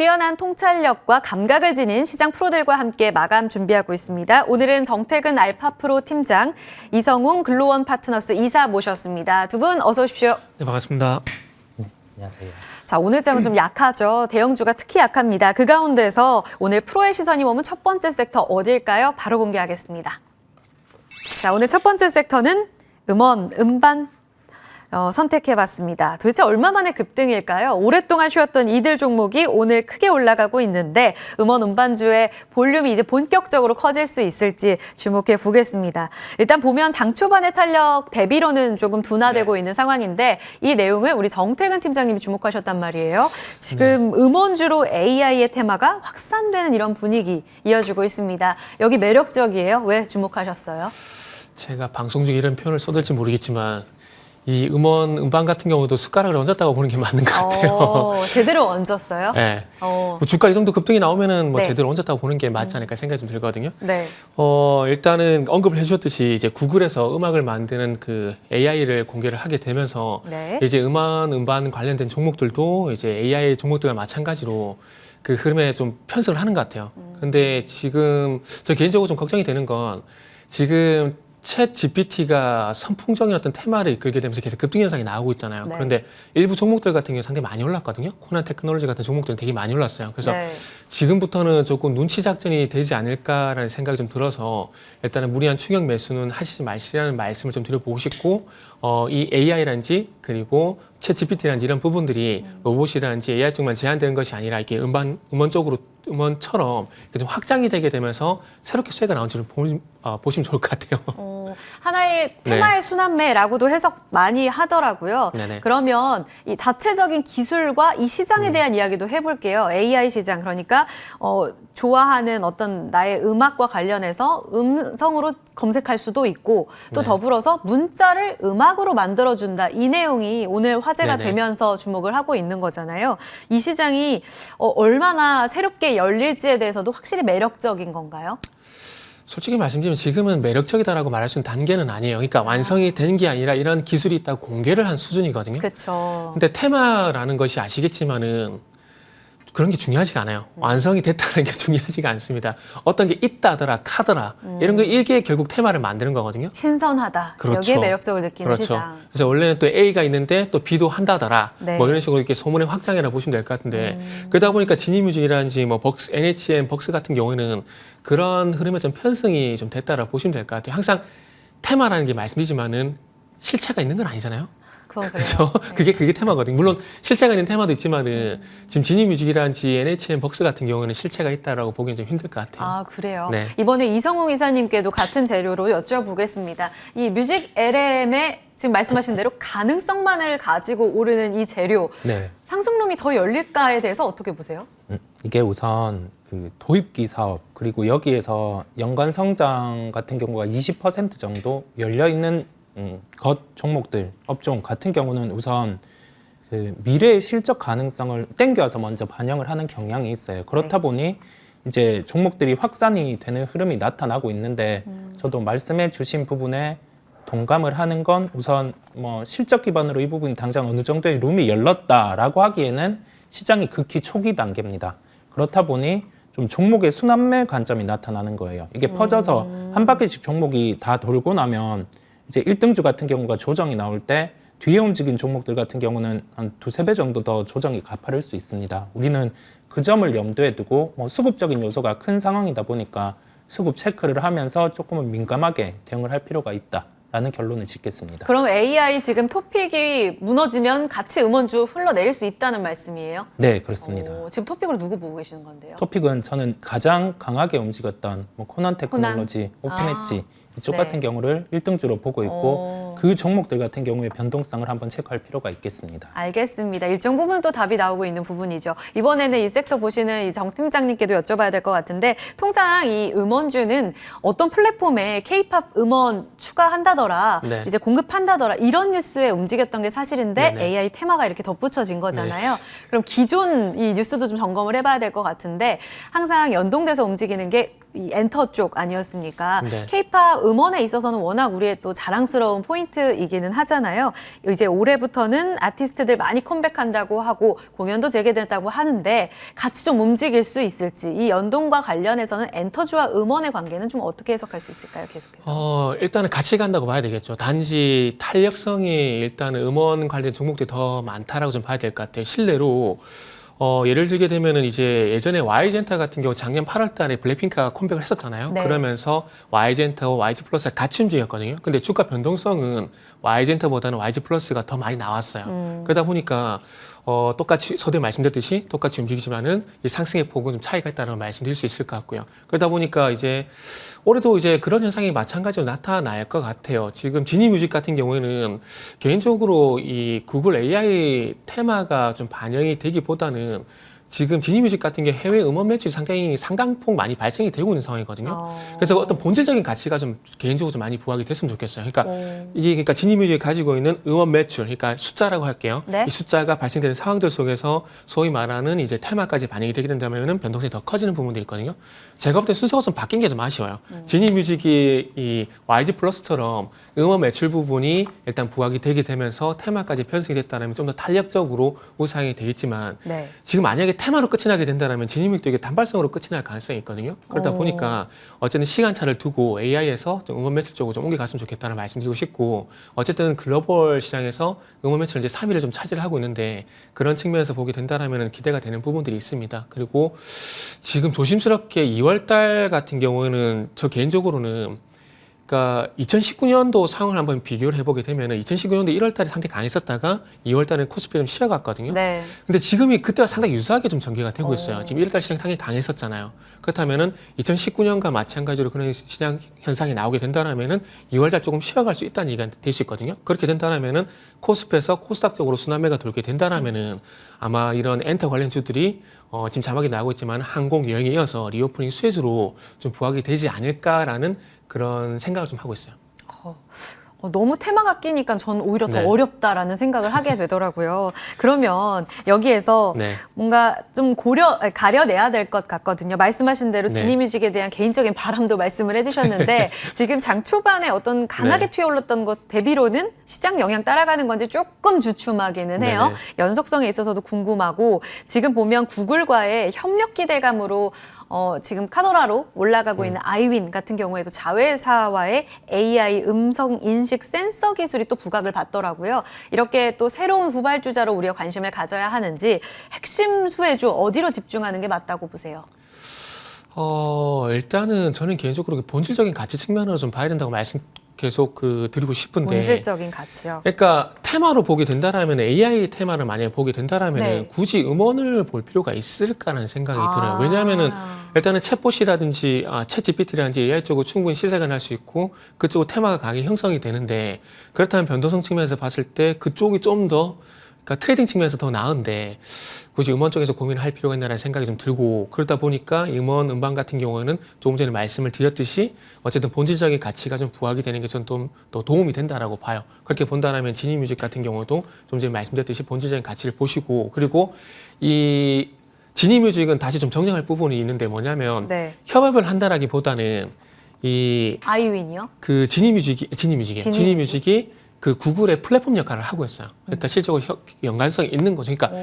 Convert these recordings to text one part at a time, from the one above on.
뛰어난 통찰력과 감각을 지닌 시장 프로들과 함께 마감 준비하고 있습니다. 오늘은 정태근 알파프로 팀장, 이성웅 글로원 파트너스 이사 모셨습니다. 두 분 어서 오십시오. 네, 반갑습니다. 안녕하세요. 자, 오늘 장은 좀 약하죠. 대형주가 특히 약합니다. 그 가운데서 오늘 프로의 시선이 머문 첫 번째 섹터 어딜까요? 바로 공개하겠습니다. 자, 오늘 첫 번째 섹터는 음원, 음반 선택해봤습니다. 도대체 얼마 만에 급등일까요? 오랫동안 쉬었던 이들 종목이 오늘 크게 올라가고 있는데 음원 음반주의 볼륨이 이제 본격적으로 커질 수 있을지 주목해 보겠습니다. 일단 보면 장 초반의 탄력 대비로는 조금 둔화되고 있는 상황인데 이 내용을 우리 정태근 팀장님이 주목하셨단 말이에요. 지금 음원주로 AI의 테마가 확산되는 이런 분위기 이어지고 있습니다. 여기 매력적이에요. 왜 주목하셨어요? 제가 방송 중에 이런 표현을 써들지 모르겠지만 이 음원, 음반 같은 경우도 숟가락을 얹었다고 보는 게 맞는 것 같아요. 제대로 얹었어요? 네. 뭐 주가 이 정도 급등이 나오면은 뭐 네. 제대로 얹었다고 보는 게 맞지 않을까 생각이 좀 들거든요. 네. 일단은 언급을 해주셨듯이 이제 구글에서 음악을 만드는 그 AI를 공개를 하게 되면서 네. 이제 음원, 음반 관련된 종목들도 이제 AI 종목들과 마찬가지로 그 흐름에 좀 편승을 하는 것 같아요. 근데 지금 저 개인적으로 좀 걱정이 되는 건 지금 챗 GPT가 선풍적인 어떤 테마를 이끌게 되면서 계속 급등 현상이 나오고 있잖아요. 네. 그런데 일부 종목들 같은 경우 상당히 많이 올랐거든요. 코난 테크놀로지 같은 종목들은 되게 많이 올랐어요. 그래서 네. 지금부터는 조금 눈치 작전이 되지 않을까라는 생각이 좀 들어서 일단은 무리한 추격 매수는 하시지 마시라는 말씀을 좀 드려보고 싶고 이 AI라든지 그리고 챗 GPT라든지 이런 부분들이 로봇이라든지 AI 쪽만 제한되는 것이 아니라 이렇게 음원 쪽으로 음원처럼 좀 확장이 되게 되면서 새롭게 수혜가 나온지를 보시면 좋을 것 같아요. 하나의 테마의 순환매라고도 해석 많이 하더라고요. 네네. 그러면 이 자체적인 기술과 이 시장에 대한 이야기도 해볼게요. AI 시장, 그러니까 좋아하는 어떤 나의 음악과 관련해서 음성으로 검색할 수도 있고 또 네. 더불어서 문자를 음악으로 만들어준다. 이 내용이 오늘 화제가 네네. 되면서 주목을 하고 있는 거잖아요. 이 시장이 얼마나 새롭게 열릴지에 대해서도 확실히 매력적인 건가요? 솔직히 말씀드리면 지금은 매력적이다라고 말할 수 있는 단계는 아니에요. 그러니까 완성이 된 게 아니라 이런 기술이 있다고 공개를 한 수준이거든요. 그렇죠. 근데 테마라는 것이 아시겠지만은 그런 게 중요하지가 않아요. 완성이 됐다는 게 중요하지가 않습니다. 어떤 게 있다더라, 카더라 이런 거 이게 결국 테마를 만드는 거거든요. 신선하다. 그렇죠. 여기에 매력적을 느끼는 그렇죠. 시장. 그래서 원래는 또 A가 있는데 또 B도 한다더라. 네. 뭐 이런 식으로 이렇게 소문의 확장이라 보시면 될 것 같은데 그러다 보니까 지니뮤직이라든지 뭐 벅스, NHN, 벅스 같은 경우에는 그런 흐름에 좀 편승이 좀 됐다라 보시면 될 것 같아요. 항상 테마라는 게 말씀드리지만은 실체가 있는 건 아니잖아요. 그건 그래요. 그렇죠. 네. 그게 테마거든요. 물론 실체가 있는 테마도 있지만은 지금 지니뮤직이라든지 NHN, 벅스 같은 경우는 실체가 있다라고 보기엔 좀 힘들 것 같아요. 아, 그래요? 네. 이번에 이성웅 이사님께도 같은 재료로 여쭤보겠습니다. 이 뮤직 LM의 지금 말씀하신 대로 가능성만을 가지고 오르는 이 재료, 네. 상승룸이 더 열릴까에 대해서 어떻게 보세요? 이게 우선 그 도입기 사업 그리고 여기에서 연간 성장 같은 경우가 20% 정도 열려 있는 것 종목들 업종 같은 경우는 우선 그 미래의 실적 가능성을 땡겨서 먼저 반영을 하는 경향이 있어요. 그렇다 보니 이제 종목들이 확산이 되는 흐름이 나타나고 있는데 저도 말씀해 주신 부분에 동감을 하는 건 우선 뭐 실적 기반으로 이 부분이 당장 어느 정도의 룸이 열렸다라고 하기에는 시장이 극히 초기 단계입니다. 그렇다 보니 좀 종목의 순환매 관점이 나타나는 거예요. 이게 퍼져서 한 바퀴씩 종목이 다 돌고 나면 이제 1등주 같은 경우가 조정이 나올 때 뒤에 움직인 종목들 같은 경우는 한 2~3배 정도 더 조정이 가파를 수 있습니다. 우리는 그 점을 염두에 두고 뭐 수급적인 요소가 큰 상황이다 보니까 수급 체크를 하면서 조금은 민감하게 대응을 할 필요가 있다라는 결론을 짓겠습니다. 그럼 AI 지금 토픽이 무너지면 같이 음원주 흘러내릴 수 있다는 말씀이에요? 네, 그렇습니다. 지금 토픽으로 누구 보고 계시는 건데요? 토픽은 저는 가장 강하게 움직였던 뭐 코난 테크놀로지, 오픈엣지 이쪽 네. 같은 경우를 1등주로 보고 있고 그 종목들 같은 경우에 변동성을 한번 체크할 필요가 있겠습니다. 알겠습니다. 일정 부분 또 답이 나오고 있는 부분이죠. 이번에는 이 섹터 보시는 이 정 팀장님께도 여쭤봐야 될 것 같은데 통상 이 음원주는 어떤 플랫폼에 K-팝 음원 추가한다더라, 네. 이제 공급한다더라 이런 뉴스에 움직였던 게 사실인데 네네. AI 테마가 이렇게 덧붙여진 거잖아요. 그럼 기존 이 뉴스도 좀 점검을 해봐야 될 것 같은데 항상 연동돼서 움직이는 게 이 엔터 쪽 아니었습니까? 네. K-팝 음원에 있어서는 워낙 우리의 또 자랑스러운 포인트이기는 하잖아요. 이제 올해부터는 아티스트들 많이 컴백한다고 하고 공연도 재개됐다고 하는데 같이 좀 움직일 수 있을지 이 연동과 관련해서는 엔터주와 음원의 관계는 좀 어떻게 해석할 수 있을까요? 계속해서. 일단은 같이 간다고 봐야 되겠죠. 단지 탄력성이 일단은 음원 관련 종목들이 더 많다라고 좀 봐야 될 것 같아요. 실내로 예를 들게 되면은 이제 예전에 Y젠타 같은 경우 작년 8월 달에 블랙핑크가 컴백을 했었잖아요. 네. 그러면서 Y젠타와 YG 플러스가 같이 움직였거든요. 근데 주가 변동성은 Y젠타보다는 YG 플러스가 더 많이 나왔어요. 그러다 보니까 똑같이 서두에 말씀드렸듯이 똑같이 움직이지만은 이 상승의 폭은 좀 차이가 있다는 걸 말씀드릴 수 있을 것 같고요. 그러다 보니까 이제 올해도 이제 그런 현상이 마찬가지로 나타날 것 같아요. 지금 지니뮤직 같은 경우에는 개인적으로 이 구글 AI 테마가 좀 반영이 되기보다는 지금 지니뮤직 같은 게 해외 음원 매출이 상당히 상당폭 많이 발생이 되고 있는 상황이거든요. 그래서 어떤 본질적인 가치가 좀 개인적으로 좀 많이 부각이 됐으면 좋겠어요. 그러니까 이게 그러니까 지니뮤직이 가지고 있는 음원 매출, 그러니까 숫자라고 할게요. 네. 이 숫자가 발생되는 상황들 속에서 소위 말하는 이제 테마까지 반영이 되게 된다면은 변동성이 더 커지는 부분들이 있거든요. 제가 볼 때 순서가 좀 바뀐 게 좀 아쉬워요. 지니뮤직이 이 YG 플러스처럼 음원 매출 부분이 일단 부각이 되게 되면서 테마까지 편성이 됐다면 좀 더 탄력적으로 우상이 되겠지만 네. 지금 만약에 테마로 끝이 나게 된다면 지니뮤직도 이게 단발성으로 끝이 날 가능성이 있거든요. 그러다 보니까 어쨌든 시간차를 두고 AI에서 좀 음원 매출 쪽으로 좀 옮겨갔으면 좋겠다는 말씀드리고 싶고 어쨌든 글로벌 시장에서 음원 매출 이제 3위를 좀 차지를 하고 있는데 그런 측면에서 보게 된다면 기대가 되는 부분들이 있습니다. 그리고 지금 조심스럽게 2월 달 같은 경우에는 저 개인적으로는 그러니까 2019년도 상황을 한번 비교를 해보게 되면 2019년도 1월 달에 상당히 강했었다가 2월 달에 코스피 좀 쉬어갔거든요. 네. 근데 지금이 그때와 상당히 유사하게 좀 전개가 되고 있어요. 지금 1월 달 시장이 상당히 강했었잖아요. 그렇다면은 2019년과 마찬가지로 그런 시장 현상이 나오게 된다면은 2월 달 조금 쉬어갈 수 있다는 얘기가 될 수 있거든요. 그렇게 된다면은 코스피에서 코스닥 쪽으로 순환매가 돌게 된다면은 아마 이런 엔터 관련주들이 지금 자막이 나오고 있지만 항공 여행에 이어서 리오프닝 수혜주로 좀 부각이 되지 않을까라는 그런 생각을 좀 하고 있어요. 너무 테마가 끼니까 전 오히려 더 네. 어렵다라는 생각을 하게 되더라고요. 그러면 여기에서 네. 뭔가 좀 가려내야 될 것 같거든요. 말씀하신 대로 네. 지니뮤직에 대한 개인적인 바람도 말씀을 해주셨는데 지금 장 초반에 어떤 강하게 네. 튀어올랐던 것 대비로는 시장 영향 따라가는 건지 조금 주춤하기는 해요. 네네. 연속성에 있어서도 궁금하고 지금 보면 구글과의 협력 기대감으로 지금 카노라로 올라가고 있는 아이윈 같은 경우에도 자회사와의 AI 음성 인식 센서 기술이 또 부각을 받더라고요. 이렇게 또 새로운 후발주자로 우리가 관심을 가져야 하는지 핵심 수혜주 어디로 집중하는 게 맞다고 보세요? 일단은 저는 개인적으로 본질적인 가치 측면으로 좀 봐야 된다고 말씀 계속 드리고 싶은데. 본질적인 가치요. 그러니까 테마로 보게 된다라면 AI 테마를 만약에 보게 된다라면 네. 굳이 음원을 볼 필요가 있을까라는 생각이 들어요. 왜냐하면은 일단은 챗봇이라든지 챗 GPT라든지 AI 쪽으로 충분히 시색을 할 수 있고 그쪽으로 테마가 강하게 형성이 되는데 그렇다면 변동성 측면에서 봤을 때 그쪽이 좀 더 그러니까 트레이딩 측면에서 더 나은데 굳이 음원 쪽에서 고민을 할 필요가 있나라는 생각이 좀 들고 그러다 보니까 음원 음반 같은 경우에는 조금 전에 말씀을 드렸듯이 어쨌든 본질적인 가치가 좀 부각이 되는 게 전 좀 더 도움이 된다라고 봐요. 그렇게 본다라면 지니뮤직 같은 경우도 좀 전에 말씀드렸듯이 본질적인 가치를 보시고 그리고 이 지니뮤직은 다시 좀 정정할 부분이 있는데 뭐냐면 네. 협업을 한다라기보다는 이 아이윈이요? 그 지니뮤직이 그 구글의 플랫폼 역할을 하고 있어요. 그러니까 실제로 연관성이 있는 거죠. 그러니까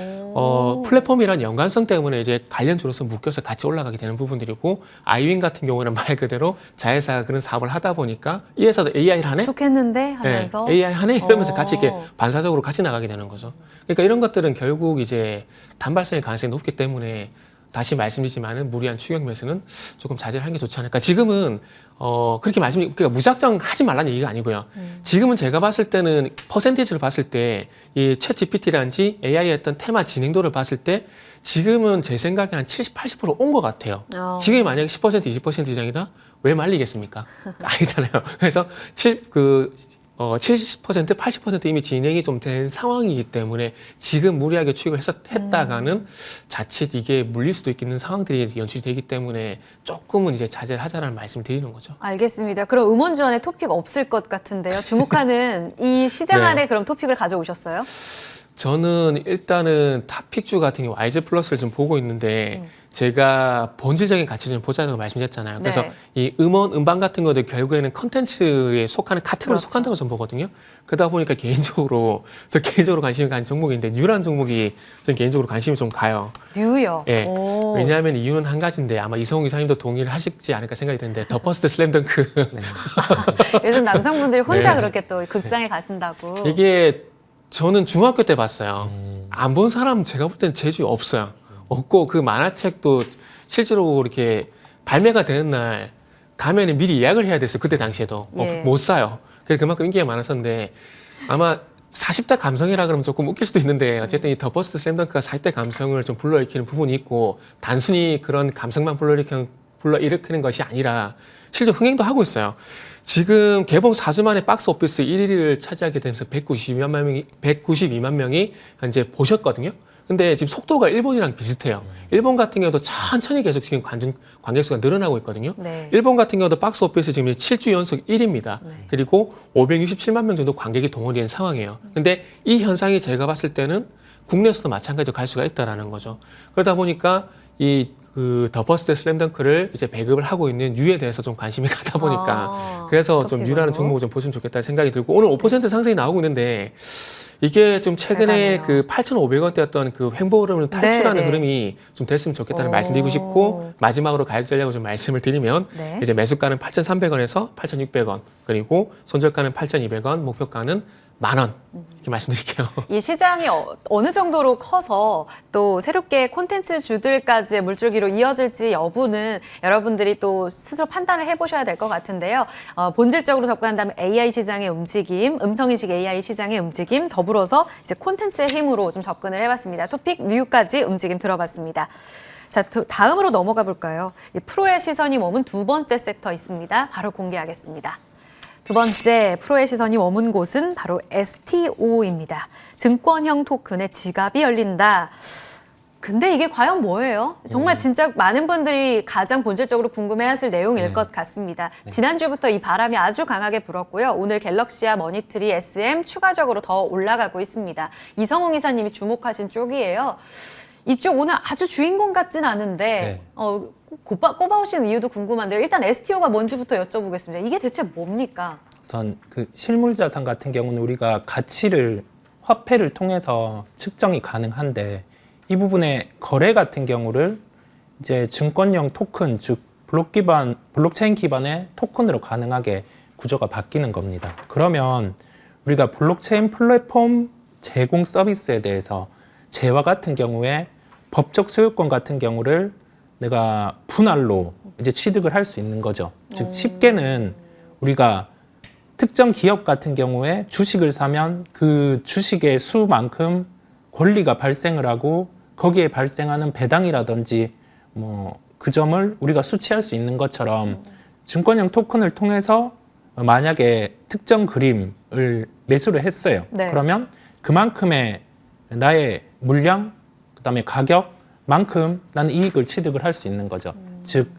플랫폼이란 연관성 때문에 이제 관련주로서 묶여서 같이 올라가게 되는 부분들이고 아이윈 같은 경우는 말 그대로 자회사가 그런 사업을 하다 보니까 이 회사도 AI를 하네? 좋겠는데 하면서 네, AI 하네? 이러면서 같이 이렇게 반사적으로 같이 나가게 되는 거죠. 그러니까 이런 것들은 결국 이제 단발성의 가능성이 높기 때문에 다시 말씀드리지만은 무리한 추격 매수는 조금 자제를 하는 게 좋지 않을까. 지금은 그렇게 그러니까 무작정 하지 말라는 얘기가 아니고요. 지금은 제가 봤을 때는 퍼센테이지를 봤을 때 이 챗 GPT라든지 AI의 어떤 테마 진행도를 봤을 때 지금은 제 생각에 한 70, 80% 온 것 같아요. 지금이 만약에 10%, 20% 이상이다? 왜 말리겠습니까? 아니잖아요. 그래서 70%, 80% 이미 진행이 좀 된 상황이기 때문에 지금 무리하게 추격을 했다가는 자칫 이게 물릴 수도 있는 상황들이 연출이 되기 때문에 조금은 이제 자제를 하자라는 말씀을 드리는 거죠. 알겠습니다. 그럼 음원 주안에 토픽 없을 것 같은데요. 주목하는 이 시장 네. 안에 그럼 토픽을 가져오셨어요? 저는 일단은 탑픽주 같은 경우 YG 플러스를 좀 보고 있는데 제가 본질적인 가치 좀 보자고 말씀드렸잖아요. 그래서 네. 이 음원, 음반 같은 것들 결국에는 컨텐츠에 속하는 카테고리에 그렇죠. 속한다고 저는 보거든요. 그러다 보니까 개인적으로 관심이 가는 종목인데 뉴라는 종목이 저는 개인적으로 관심이 좀 가요. 뉴요. 예. 오. 왜냐하면 이유는 한 가지인데 아마 이성웅 이사님도 동의를 하시지 않을까 생각이 드는데 더 퍼스트 슬램덩크 요즘 남성분들이 혼자 네. 그렇게 또 극장에 가신다고. 이게 저는 중학교 때 봤어요. 안 본 사람 제가 볼 때는 재주에 없어요. 없고 그 만화책도 실제로 이렇게 발매가 되는 날 가면은 미리 예약을 해야 됐어요. 그때 당시에도 예. 못 사요. 그래서 그만큼 인기가 많았었는데 아마 40대 감성이라 그러면 조금 웃길 수도 있는데 어쨌든 이 더 버스트 슬램덩크가 40대 감성을 좀 불러일으키는 부분이 있고 단순히 그런 감성만 불러일으키는 것이 아니라 실제 흥행도 하고 있어요. 지금 개봉 4주 만에 박스 오피스 1위를 차지하게 되면서 192만 명이 현재 보셨거든요. 근데 지금 속도가 일본이랑 비슷해요. 일본 같은 경우도 천천히 계속 지금 관객 수가 늘어나고 있거든요. 네. 일본 같은 경우도 박스 오피스 지금 7주 연속 1위입니다. 네. 그리고 567만 명 정도 관객이 동원이 된 상황이에요. 근데 이 현상이 제가 봤을 때는 국내에서도 마찬가지로 갈 수가 있다라는 거죠. 그러다 보니까 이 더 버스트 슬램덩크를 이제 배급을 하고 있는 유에 대해서 좀 관심이 가다 보니까 그래서 좀 유라는 종목을 좀 보시면 좋겠다는 생각이 들고 오늘 5% 상승이 나오고 있는데 이게 좀 최근에 잘 가네요. 그 8,500원대였던 그 횡보 흐름을 탈출하는 네, 네. 흐름이 좀 됐으면 좋겠다는 오. 말씀드리고 싶고 마지막으로 가격 전략을 좀 말씀을 드리면 네. 이제 매수가는 8,300원에서 8,600원 그리고 손절가는 8,200원 목표가는 10,000원 이렇게 말씀드릴게요. 이 시장이 어느 정도로 커서 또 새롭게 콘텐츠 주들까지의 물줄기로 이어질지 여부는 여러분들이 또 스스로 판단을 해보셔야 될 것 같은데요. 본질적으로 접근한다면 AI 시장의 움직임, 음성인식 AI 시장의 움직임, 더불어서 이제 콘텐츠의 힘으로 좀 접근을 해봤습니다. 토픽 뉴까지 움직임 들어봤습니다. 자, 다음으로 넘어가 볼까요? 이 프로의 시선이 머문 두 번째 섹터 있습니다. 바로 공개하겠습니다. 두 번째 프로의 시선이 머문 곳은 바로 STO입니다. 증권형 토큰의 지갑이 열린다. 근데 이게 과연 뭐예요? 정말 진짜 많은 분들이 가장 본질적으로 궁금해하실 내용일 네. 것 같습니다. 지난주부터 이 바람이 아주 강하게 불었고요. 오늘 갤럭시와 머니트리, SM 추가적으로 더 올라가고 있습니다. 이성웅 이사님이 주목하신 쪽이에요. 이쪽 오늘 아주 주인공 같진 않은데 네. 꼽아오신 이유도 궁금한데요. 일단 STO가 뭔지부터 여쭤보겠습니다. 이게 대체 뭡니까? 우선 그 실물 자산 같은 경우는 우리가 가치를 화폐를 통해서 측정이 가능한데 이 부분의 거래 같은 경우를 이제 증권형 토큰, 즉 블록체인 기반의 토큰으로 가능하게 구조가 바뀌는 겁니다. 그러면 우리가 블록체인 플랫폼 제공 서비스에 대해서 재화 같은 경우에 법적 소유권 같은 경우를 내가 분할로 이제 취득을 할 수 있는 거죠. 즉 쉽게는 우리가 특정 기업 같은 경우에 주식을 사면 그 주식의 수만큼 권리가 발생을 하고 거기에 발생하는 배당이라든지 뭐 그 점을 우리가 수취할 수 있는 것처럼 증권형 토큰을 통해서 만약에 특정 그림을 매수를 했어요. 네. 그러면 그만큼의 나의 물량, 그다음에 가격만큼 나는 이익을 취득을 할 수 있는 거죠. 즉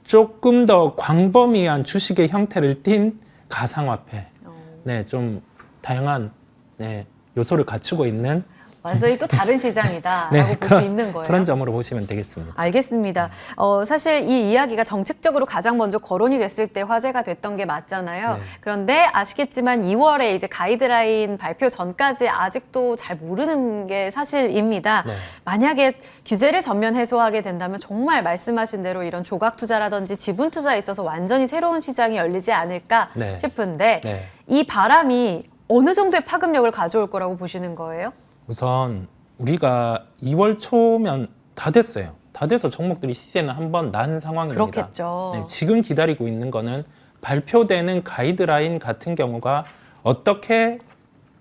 조금 더 광범위한 주식의 형태를 띤 가상화폐. 네, 좀 다양한 요소를 갖추고 있는 완전히 또 다른 시장이다라고 네, 볼 수 있는 거예요. 그런 점으로 보시면 되겠습니다. 알겠습니다. 사실 이 이야기가 정책적으로 가장 먼저 거론이 됐을 때 화제가 됐던 게 맞잖아요. 네. 그런데 아시겠지만 2월에 이제 가이드라인 발표 전까지 아직도 잘 모르는 게 사실입니다. 네. 만약에 규제를 전면 해소하게 된다면 정말 말씀하신 대로 이런 조각 투자라든지 지분 투자에 있어서 완전히 새로운 시장이 열리지 않을까 네. 싶은데 네. 이 바람이 어느 정도의 파급력을 가져올 거라고 보시는 거예요? 우선 우리가 2월 초면 다 됐어요. 다 돼서 종목들이 시세는 한번 난 상황입니다. 그렇겠죠. 네, 지금 기다리고 있는 거는 발표되는 가이드라인 같은 경우가 어떻게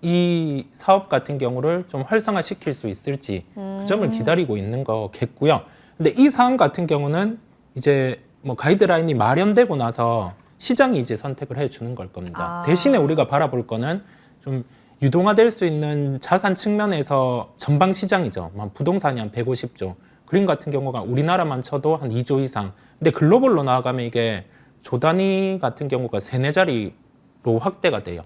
이 사업 같은 경우를 좀 활성화시킬 수 있을지 그 점을 기다리고 있는 거겠고요. 근데 이 사안 같은 경우는 이제 뭐 가이드라인이 마련되고 나서 시장이 이제 선택을 해주는 걸 겁니다. 아. 대신에 우리가 바라볼 거는 좀 유동화될 수 있는 자산 측면에서 전방 시장이죠. 부동산이 한 150조. 그림 같은 경우가 우리나라만 쳐도 한 2조 이상. 근데 글로벌로 나아가면 이게 조 단위 같은 경우가 3, 4자리로 확대가 돼요.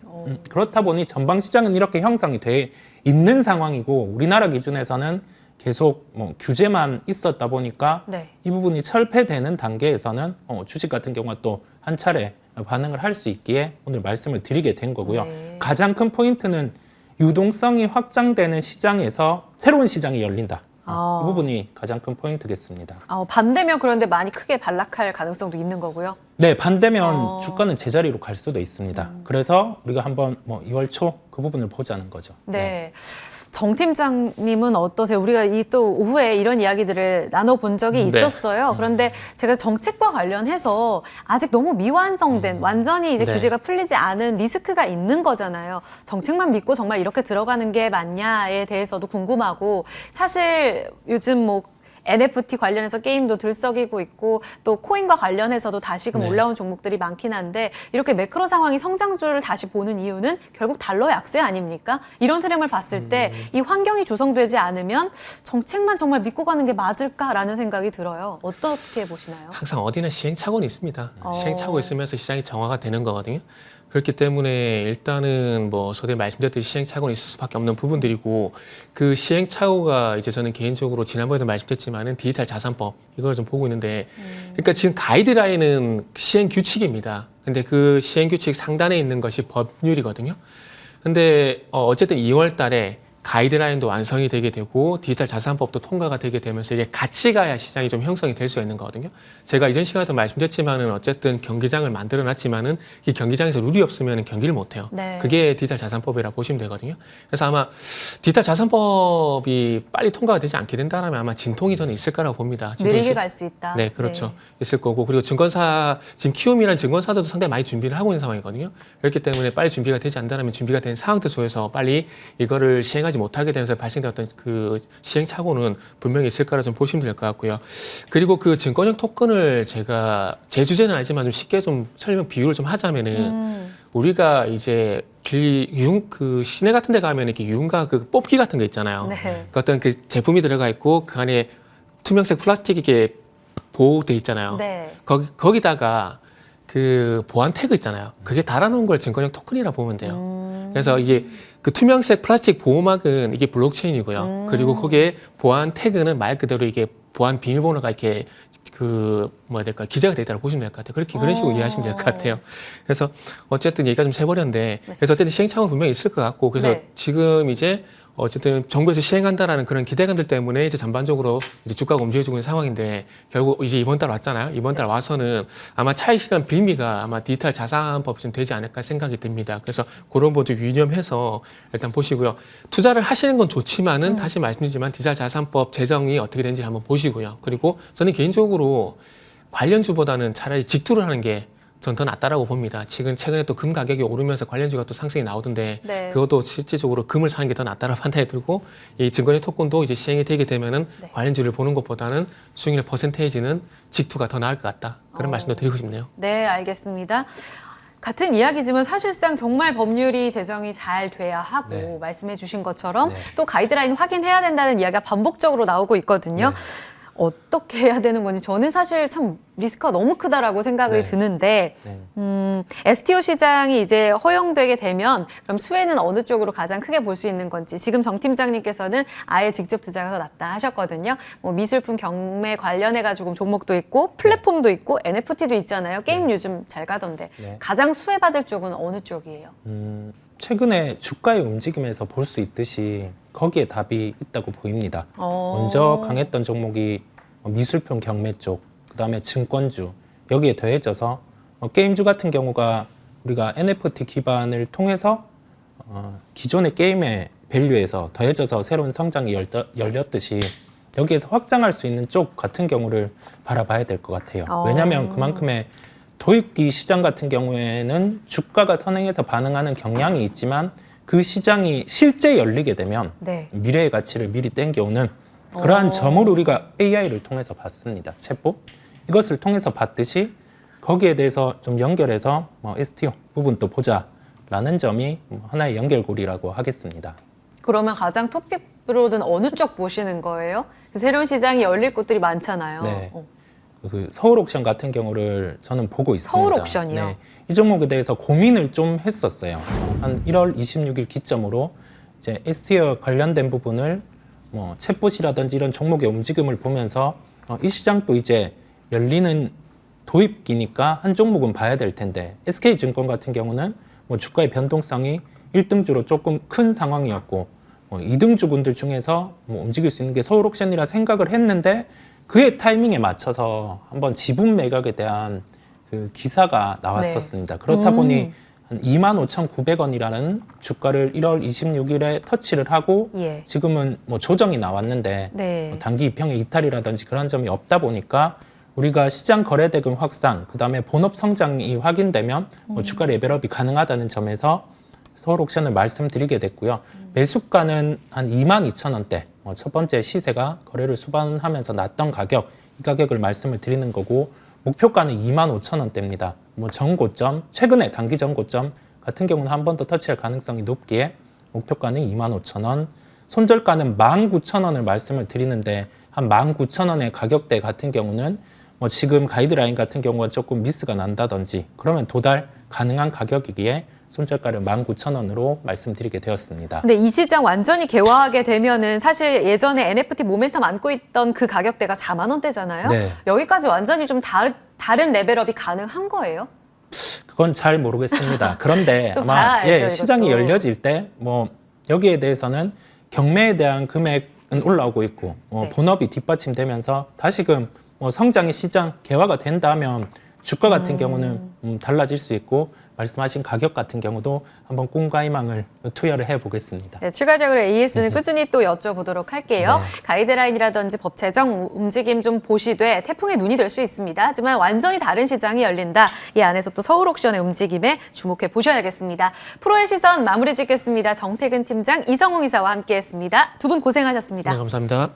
그렇다 보니 전방 시장은 이렇게 형성이 돼 있는 상황이고 우리나라 기준에서는 계속 뭐 규제만 있었다 보니까 네. 이 부분이 철폐되는 단계에서는 주식 같은 경우가 또 한 차례 반응을 할 수 있기에 오늘 말씀을 드리게 된 거고요. 네. 가장 큰 포인트는 유동성이 확장되는 시장에서 새로운 시장이 열린다. 이 부분이 가장 큰 포인트겠습니다. 반대면 그런데 많이 크게 반락할 가능성도 있는 거고요. 네, 반대면 주가는 제자리로 갈 수도 있습니다. 그래서 우리가 한번 2월 초 그 부분을 보자는 거죠. 네. 정 팀장님은 어떠세요? 우리가 이 또 오후에 이런 이야기들을 나눠본 적이 있었어요. 그런데 제가 정책과 관련해서 아직 너무 미완성된 완전히 이제 네. 규제가 풀리지 않은 리스크가 있는 거잖아요. 정책만 믿고 정말 이렇게 들어가는 게 맞냐에 대해서도 궁금하고 사실 요즘 뭐 NFT 관련해서 게임도 들썩이고 있고 또 코인과 관련해서도 다시금 네. 올라온 종목들이 많긴 한데 이렇게 매크로 상황이 성장주를 다시 보는 이유는 결국 달러 약세 아닙니까? 이런 흐름을 봤을 때 이 환경이 조성되지 않으면 정책만 정말 믿고 가는 게 맞을까라는 생각이 들어요. 어떻게 보시나요? 항상 어디나 시행착오는 있습니다. 어. 시행착오 있으면서 시장이 정화가 되는 거거든요. 그렇기 때문에 일단은 뭐 서두에 말씀드렸듯이 시행착오는 있을 수밖에 없는 부분들이고 그 시행착오가 이제 저는 개인적으로 지난번에도 말씀드렸지만은 디지털 자산법 이걸 좀 보고 있는데 그러니까 지금 가이드라인은 시행 규칙입니다. 근데 그 시행 규칙 상단에 있는 것이 법률이거든요. 근데 어쨌든 2월 달에 가이드라인도 완성이 되게 되고 디지털 자산법도 통과가 되게 되면서 이게 같이 가야 시장이 좀 형성이 될 수가 있는 거거든요. 제가 이전 시간에도 말씀드렸지만은 어쨌든 경기장을 만들어 놨지만은 이 경기장에서 룰이 없으면 경기를 못 해요. 네. 그게 디지털 자산법이라 보시면 되거든요. 그래서 아마 디지털 자산법이 빨리 통과가 되지 않게 된다면 아마 진통이 저는 있을 거라고 봅니다. 느리게 갈 수 있다. 네, 그렇죠. 있을 거고 그리고 증권사 지금 키움이라는 증권사들도 상당히 많이 준비를 하고 있는 상황이거든요. 그렇기 때문에 빨리 준비가 되지 않는다면 준비가 된 상황들 속에서 빨리 이거를 시행하지 못하게 되면서 발생되었던 그 시행착오는 분명히 있을 거라 좀 보시면 될 것 같고요. 그리고 그 증권형 토큰을 제가 제 주제는 아니지만 좀 쉽게 좀 설명 비유를 좀 하자면은 우리가 이제 그 시내 같은 데 가면 이렇게 유흥가 그 뽑기 같은 거 있잖아요. 네. 그 어떤 그 제품이 들어가 있고 그 안에 투명색 플라스틱이 이렇게 보호돼 있잖아요. 네. 거기다가 그 보안 태그 있잖아요. 그게 달아놓은 걸 증권형 토큰이라 보면 돼요. 그래서 이게 그 투명색 플라스틱 보호막은 이게 블록체인이고요. 그리고 거기에 보안 태그는 말 그대로 이게 보안 비밀번호가 이렇게 그 뭐야 될까 기재가 돼 있다고 보시면 될 것 같아요. 그런 식으로 이해하시면 될 것 같아요. 그래서 어쨌든 얘기가 좀 새버렸는데 그래서 어쨌든 시행착오는 분명히 있을 것 같고 그래서 네. 지금 이제 어쨌든 정부에서 시행한다라는 그런 기대감들 때문에 이제 전반적으로 이제 주가가 움직여지고 있는 상황인데 결국 이제 이번 달 왔잖아요. 이번 달 와서는 아마 차익 실현 빌미가 아마 디지털 자산법이 좀 되지 않을까 생각이 듭니다. 그래서 그런 것도 유념해서 일단 보시고요. 투자를 하시는 건 좋지만은 다시 말씀드리지만 디지털 자산법 제정이 어떻게 되는지 한번 보시고요. 그리고 저는 개인적으로 관련주보다는 차라리 직투를 하는 게 전 더 낫다라고 봅니다. 최근에 또 금 가격이 오르면서 관련주가 또 상승이 나오던데 네. 그것도 실질적으로 금을 사는 게 더 낫다라고 판단이 들고 이 증권의 토큰도 이제 시행이 되게 되면은 네. 관련주를 보는 것보다는 수익률 퍼센테이지는 직투가 더 나을 것 같다. 그런 말씀도 드리고 싶네요. 네, 알겠습니다. 같은 이야기지만 사실상 정말 법률이 제정이 잘 돼야 하고 네. 말씀해 주신 것처럼 네. 또 가이드라인 확인해야 된다는 이야기가 반복적으로 나오고 있거든요. 네. 어떻게 해야 되는 건지 저는 사실 참 리스크가 너무 크다라고 생각이 네. 드는데 네. STO 시장이 이제 허용되게 되면 그럼 수혜는 어느 쪽으로 가장 크게 볼 수 있는 건지 지금 정 팀장님께서는 아예 직접 투자가 더 낫다 하셨거든요. 뭐 미술품 경매 관련해 가지고 종목도 있고 플랫폼도 있고 NFT도 있잖아요. 게임 요즘 잘 가던데 네. 가장 수혜받을 쪽은 어느 쪽이에요? 최근에 주가의 움직임에서 볼 수 있듯이 거기에 답이 있다고 보입니다. 어. 먼저 강했던 종목이 미술품 경매 쪽, 그다음에 증권주 여기에 더해져서 게임주 같은 경우가 우리가 NFT 기반을 통해서 기존의 게임의 밸류에서 더해져서 새로운 성장이 열렸듯이 여기에서 확장할 수 있는 쪽 같은 경우를 바라봐야 될 것 같아요. 왜냐하면 그만큼의 도입기 시장 같은 경우에는 주가가 선행해서 반응하는 경향이 있지만 그 시장이 실제 열리게 되면 네. 미래의 가치를 미리 땡겨오는 그러한 점을 우리가 AI를 통해서 봤습니다. 챗봇 이것을 통해서 봤듯이 거기에 대해서 좀 연결해서 STO 부분도 보자라는 점이 하나의 연결고리라고 하겠습니다. 그러면 가장 토픽으로는 어느 쪽 보시는 거예요? 새로운 시장이 열릴 곳들이 많잖아요. 네. 그 서울 옥션 같은 경우를 저는 보고 있습니다. 서울 옥션이요? 네. 이 종목에 대해서 고민을 좀 했었어요. 한 1월 26일 기점으로 이제 STO 관련된 부분을 뭐 챗봇이라든지 이런 종목의 움직임을 보면서 이 시장도 이제 열리는 도입기니까 한 종목은 봐야 될 텐데 SK증권 같은 경우는 뭐 주가의 변동성이 1등주로 조금 큰 상황이었고 2등주군들 중에서 뭐 움직일 수 있는 게 서울옥션이라 생각을 했는데 그의 타이밍에 맞춰서 한번 지분 매각에 대한 그 기사가 나왔었습니다. 그렇다 보니 한 25,900원이라는 주가를 1월 26일에 터치를 하고 예. 지금은 뭐 조정이 나왔는데 네. 뭐 단기 이평의 이탈이라든지 그런 점이 없다 보니까 우리가 시장 거래대금 확산, 그다음에 본업 성장이 확인되면 뭐 주가 레벨업이 가능하다는 점에서 서울옥션을 말씀드리게 됐고요. 매수가는 한 22,000원대, 첫 번째 시세가 거래를 수반하면서 났던 가격, 이 가격을 말씀을 드리는 거고 목표가는 25,000원대입니다. 뭐 전고점, 최근에 단기 전고점 같은 경우는 한 번 더 터치할 가능성이 높기에 목표가는 25,000원, 손절가는 19,000원을 말씀을 드리는데 한 19,000원의 가격대 같은 경우는 뭐 지금 가이드라인 같은 경우가 조금 미스가 난다든지 그러면 도달 가능한 가격이기에 손절가를 19,000원으로 말씀드리게 되었습니다. 근데 이 시장 완전히 개화하게 되면은 사실 예전에 NFT 모멘텀 안고 있던 그 가격대가 4만 원대잖아요. 네. 여기까지 완전히 좀 다른 레벨업이 가능한 거예요? 그건 잘 모르겠습니다. 그런데 또 아마 봐야죠, 시장이 이것도. 열려질 때 뭐 여기에 대해서는 경매에 대한 금액은 올라오고 있고 네. 본업이 뒷받침되면서 다시금 뭐 성장의 시장 개화가 된다면 주가 같은 경우는 달라질 수 있고 말씀하신 가격 같은 경우도 한번 꿈과 희망을 투여를 해보겠습니다. 네, 추가적으로 AS는 꾸준히 또 여쭤보도록 할게요. 네. 가이드라인이라든지 법 제정 움직임 좀 보시되 태풍의 눈이 될 수 있습니다. 하지만 완전히 다른 시장이 열린다. 이 안에서 또 서울옥션의 움직임에 주목해 보셔야겠습니다. 프로의 시선 마무리 짓겠습니다. 정태근 팀장, 이성웅 이사와 함께했습니다. 두 분 고생하셨습니다. 네, 감사합니다.